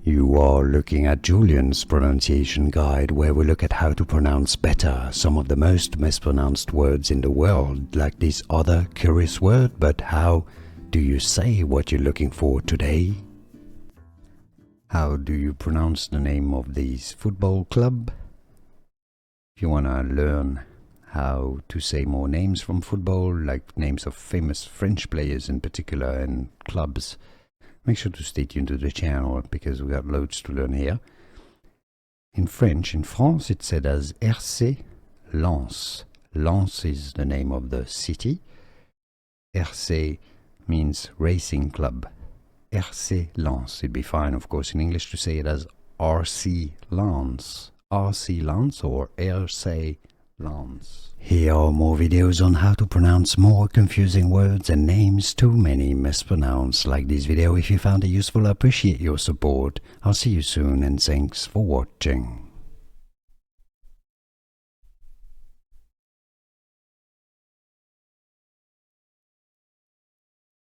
You are looking at Julian's pronunciation guide, where we look at how to pronounce better some of the most mispronounced words in the world, like this other curious word. But how do you say what you're looking for today? How do you pronounce the name of this football club? If you want to learn how to say more names from football, like names of famous French players in particular and clubs, make sure to stay tuned to the channel because we got loads to learn here. In French, in France, it's said as RC Lens. Lens is the name of the city. RC means racing club. RC Lens. It'd be fine, of course, in English to say it as RC Lens. RC Lens or RC Lens. Here are more videos on how to pronounce more confusing words and names too many mispronounced. Like this video if you found it useful. I appreciate your support. I'll see you soon and thanks for watching.